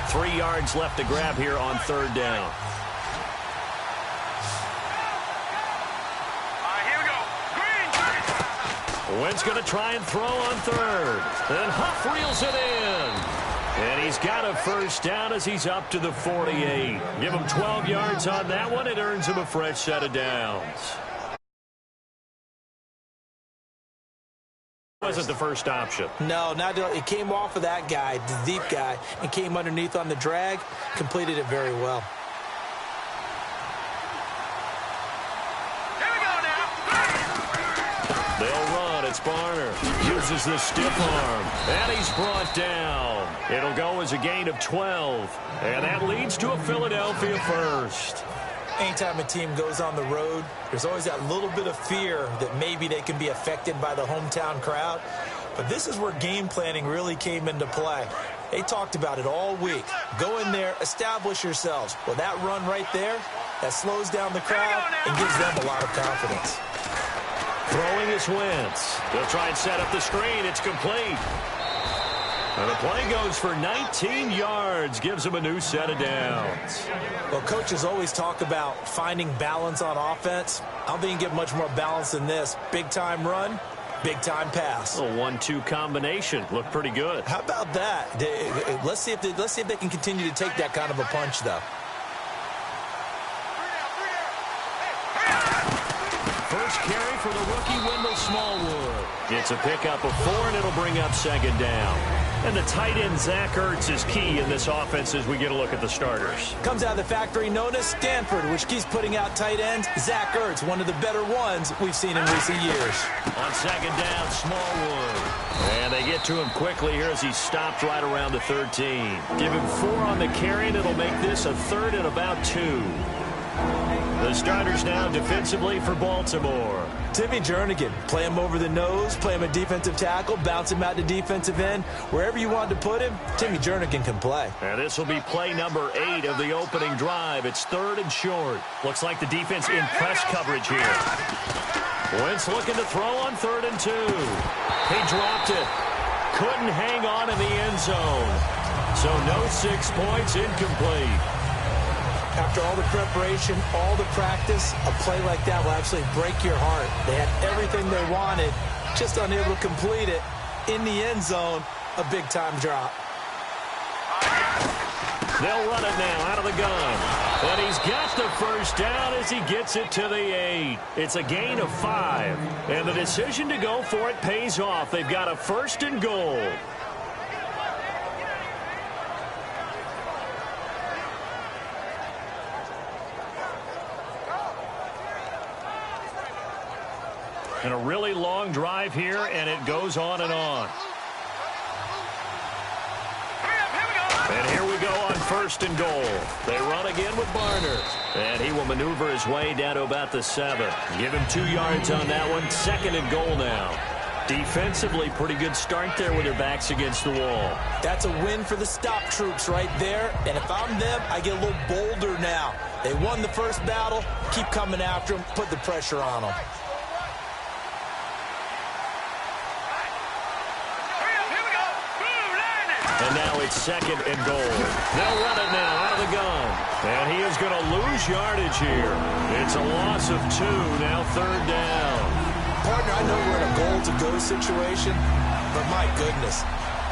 3 yards left to grab here on 3rd down. Wentz going to try and throw on 3rd. And Huff reels it in. And he's got a 1st down as he's up to the 48. Give him 12 yards on that one. It earns him a fresh set of downs. Wasn't the first option. No, it came off of that guy, the deep guy, and came underneath on the drag. Completed it very well. They'll run. It's Barner. Uses the stiff arm. And he's brought down. It'll go as a gain of 12. And that leads to a Philadelphia 1st. Anytime a team goes on the road, there's always that little bit of fear that maybe they can be affected by the hometown crowd. But this is where game planning really came into play. They talked about it all week. Go in there, establish yourselves. Well, that run right there, that slows down the crowd and gives them a lot of confidence. Throwing is Wentz. They'll try and set up the screen. It's complete. And the play goes for 19 yards. Gives him a new set of downs. Well, coaches always talk about finding balance on offense. I don't think you can get much more balance than this. Big-time run, big-time pass. A 1-2 combination. Looked pretty good. How about that? Let's see if they can continue to take that kind of a punch, though. First carry for the rookie, Wendell Smallwood. It's a pickup of 4, and it'll bring up 2nd down. And the tight end, Zach Ertz, is key in this offense as we get a look at the starters. Comes out of the factory known as Stanford, which keeps putting out tight ends. Zach Ertz, one of the better ones we've seen in recent years. On 2nd down, Smallwood. And they get to him quickly here as he stopped right around the 13. Give him 4 on the carry, and it'll make this a 3rd and about 2. The starters now defensively for Baltimore. Timmy Jernigan, play him over the nose, play him a defensive tackle, bounce him out to defensive end. Wherever you want to put him, Timmy Jernigan can play. And this will be play number 8 of the opening drive. It's 3rd and short. Looks like the defense in press coverage here. Wentz looking to throw on 3rd and 2. He dropped it. Couldn't hang on in the end zone. So no 6 points, incomplete. After all the preparation, all the practice, a play like that will actually break your heart. They had everything they wanted, just unable to complete it. In the end zone, a big-time drop. They'll run it now out of the gun. And he's got the 1st down as he gets it to the 8. It's a gain of 5. And the decision to go for it pays off. They've got a 1st and goal. And a really long drive here, and it goes on and on. And here we go on 1st and goal. They run again with Barner. And he will maneuver his way down to about the 7. Give him 2 yards on that one. 2nd and goal now. Defensively, pretty good start there with their backs against the wall. That's a win for the stop troops right there. And if I'm them, I get a little bolder now. They won the first battle. Keep coming after them. Put the pressure on them. And now it's 2nd and goal. They'll run it now out of the gun. And he is going to lose yardage here. It's a loss of 2, now 3rd down. Partner, I know we're in a goal-to-go situation, but my goodness.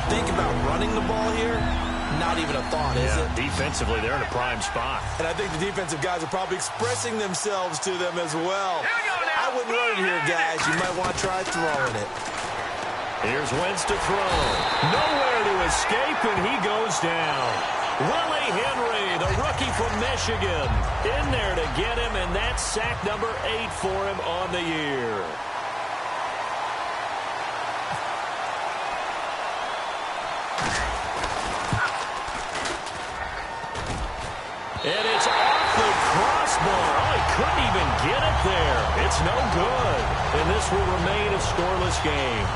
Think about running the ball here. Not even a thought, is it? Defensively, they're in a prime spot. And I think the defensive guys are probably expressing themselves to them as well. I wouldn't run it here, guys. You might want to try throwing it. Here's Wentz to throw. Nowhere to escape, and he goes down. Willie Henry, the rookie from Michigan, in there to get him, and that's sack number 8 for him on the year. And it's off the crossbar. Oh, he couldn't even get it there. It's no good. And this will remain a scoreless game.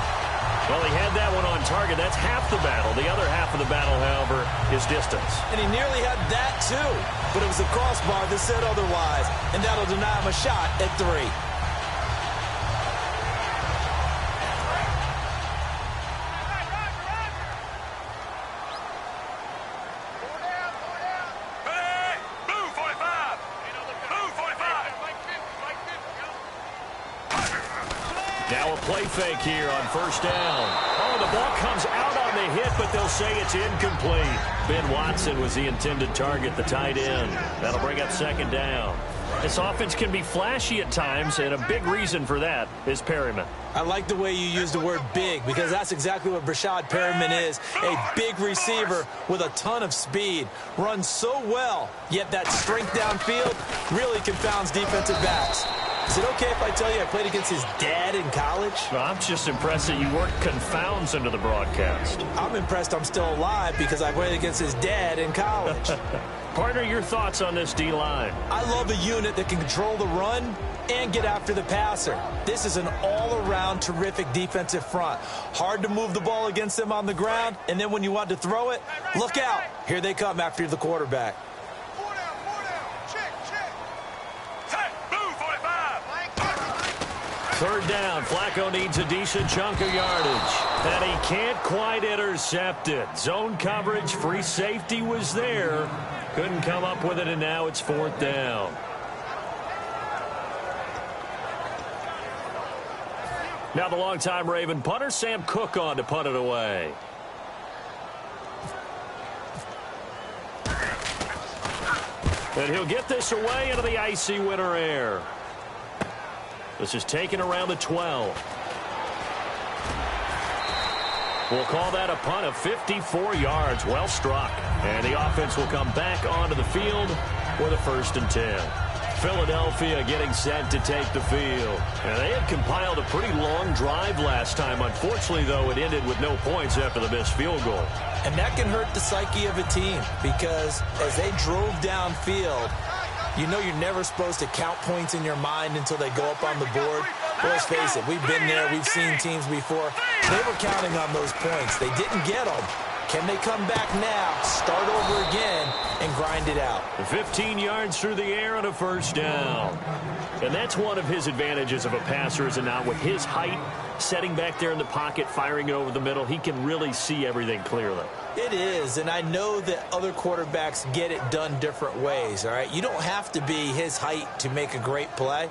Well, he had that one on target. That's half the battle. The other half of the battle, however, is distance. And he nearly had that, too. But it was the crossbar that said otherwise. And that'll deny him a shot at 3. Now a play fake here on first down. Oh, the ball comes out on the hit, but they'll say it's incomplete. Ben Watson was the intended target, the tight end. That'll bring up second down. This offense can be flashy at times, and a big reason for that is Perryman. I like the way you use the word big, because that's exactly what Brashad Perryman is. A big receiver with a ton of speed. Runs so well, yet that strength downfield really confounds defensive backs. Is it okay if I tell you I played against his dad in college? Well, I'm just impressed that you worked confounds into the broadcast. I'm impressed I'm still alive because I played against his dad in college. Partner, your thoughts on this D-line? I love a unit that can control the run and get after the passer. This is an all-around terrific defensive front. Hard to move the ball against them on the ground, and then when you want to throw it, look out. Here they come after the quarterback. Third down. Flacco needs a decent chunk of yardage. And he can't quite intercept it. Zone coverage, free safety was there. Couldn't come up with it, and now it's fourth down. Now the longtime Raven punter, Sam Cook, on to punt it away. And he'll get this away into the icy winter air. This is taken around the 12. We'll call that a punt of 54 yards. Well struck. And the offense will come back onto the field with a 1st and 10. Philadelphia getting set to take the field. And they had compiled a pretty long drive last time. Unfortunately, though, it ended with no points after the missed field goal. And that can hurt the psyche of a team, because as they drove downfield, you know you're never supposed to count points in your mind until they go up on the board. But let's face it, we've been there. We've seen teams before. They were counting on those points. They didn't get them. Can they come back now, start over again, and grind it out? 15 yards through the air on a 1st down. And that's one of his advantages of a passer, is it not? With his height, setting back there in the pocket, firing it over the middle, he can really see everything clearly. It is, and I know that other quarterbacks get it done different ways, all right? You don't have to be his height to make a great play.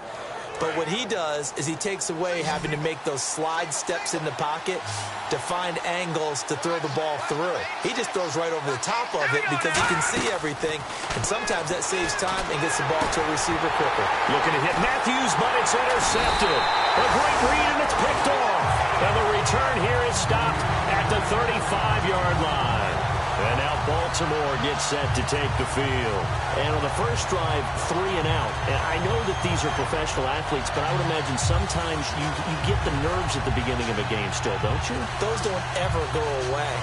But what he does is he takes away having to make those slide steps in the pocket to find angles to throw the ball through. He just throws right over the top of it because he can see everything, and sometimes that saves time and gets the ball to a receiver quicker. Looking to hit Matthews, but it's intercepted. A great read, and it's picked off. And the return here is stopped at the 35-yard line. And now Baltimore gets set to take the field. And on the first drive, 3 and out. And I know that these are professional athletes, but I would imagine sometimes you get the nerves at the beginning of a game still, don't you? Those don't ever go away.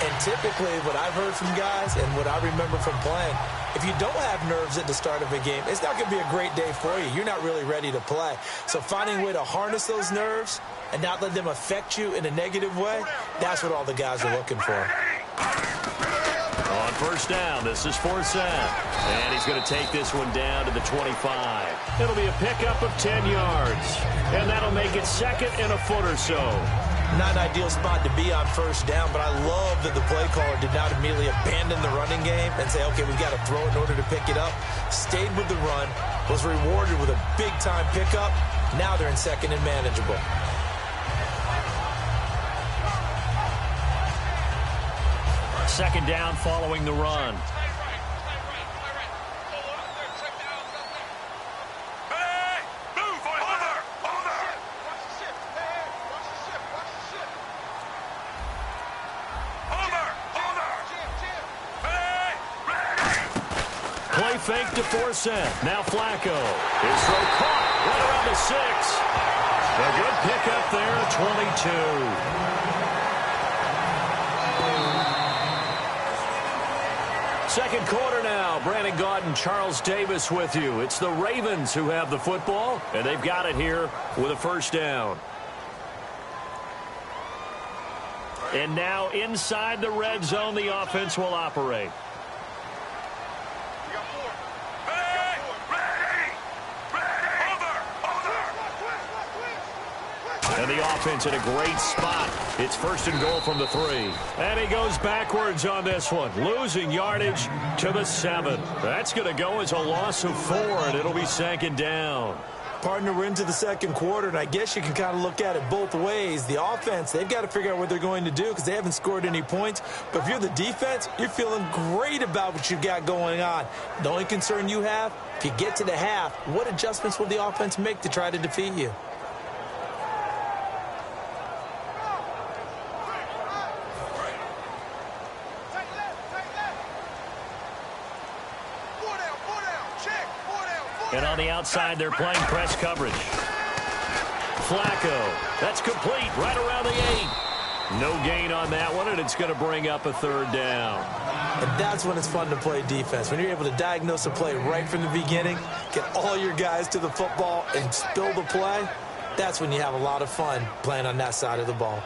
And typically what I've heard from guys and what I remember from playing, if you don't have nerves at the start of a game, it's not going to be a great day for you. You're not really ready to play. So finding a way to harness those nerves and not let them affect you in a negative way, that's what all the guys are looking for. On first down, this is Forsett. And he's going to take this one down to the 25. It'll be a pickup of 10 yards. And that'll make it 2nd and a foot or so. Not an ideal spot to be on first down, but I love that the play caller did not immediately abandon the running game and say, okay, we've got to throw it in order to pick it up. Stayed with the run, was rewarded with a big-time pickup. Now they're in 2nd and manageable. Second down following the run. Play fake to Forsett. Now Flacco. His throw caught right around the 6. A good pickup there at 22. Second quarter now. Brandon Gaudin, Charles Davis with you. It's the Ravens who have the football, and they've got it here with a 1st down. And now inside the red zone, the offense will operate. And the offense in a great spot. It's 1st and goal from the 3. And he goes backwards on this one. Losing yardage to the 7. That's going to go as a loss of 4, and it'll be 2nd down. Partner, we're into the second quarter, and I guess you can kind of look at it both ways. The offense, they've got to figure out what they're going to do because they haven't scored any points. But if you're the defense, you're feeling great about what you've got going on. The only concern you have, if you get to the half, what adjustments will the offense make to try to defeat you? And on the outside, they're playing press coverage. Flacco, that's complete, right around the 8. No gain on that one, and it's going to bring up a third down. And that's when it's fun to play defense. When you're able to diagnose a play right from the beginning, get all your guys to the football, and spill the play, that's when you have a lot of fun playing on that side of the ball.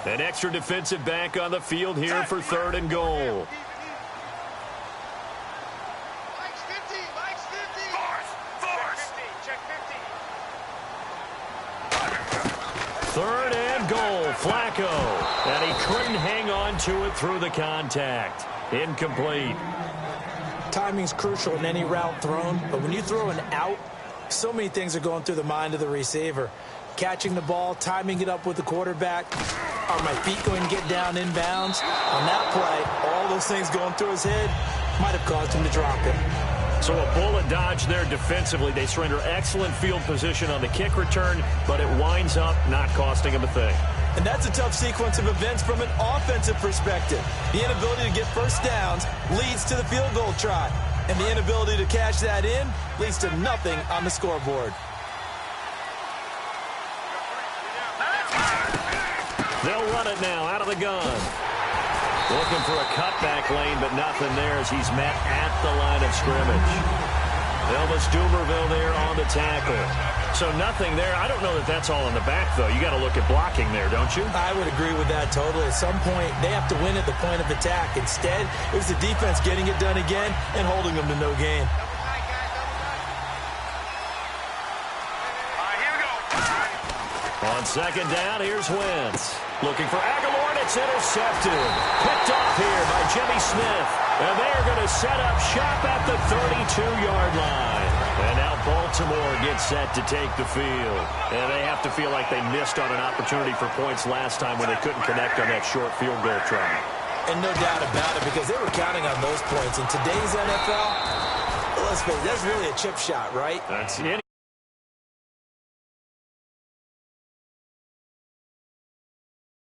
An extra defensive back on the field here for third and goal. Third and goal, Flacco. And he couldn't hang on to it through the contact. Incomplete. Timing's crucial in any route thrown, but when you throw an out, so many things are going through the mind of the receiver. Catching the ball, timing it up with the quarterback. Are my feet going to get down inbounds? On that play, all those things going through his head might have caused him to drop it. So a bullet dodge there defensively. They surrender excellent field position on the kick return, but it winds up not costing him a thing. And that's a tough sequence of events from an offensive perspective. The inability to get first downs leads to the field goal try. And the inability to cash that in leads to nothing on the scoreboard. They'll run it now out of the gun. Looking for a cutback lane, but nothing there as he's met at the line of scrimmage. Elvis Dumerville there on the tackle. So nothing there. I don't know that that's all in the back, though. You got to look at blocking there, don't you? I would agree with that totally. At some point, they have to win at the point of attack. Instead, it was the defense getting it done again and holding them to no gain. On second down, here's Wentz. Looking for Aguilar, and it's intercepted. Picked off here by Jimmy Smith. And they are going to set up shop at the 32-yard line. And now Baltimore gets set to take the field. And they have to feel like they missed on an opportunity for points last time when they couldn't connect on that short field goal try. And no doubt about it, because they were counting on those points. In today's NFL, let's face it, that's really a chip shot, right? That's in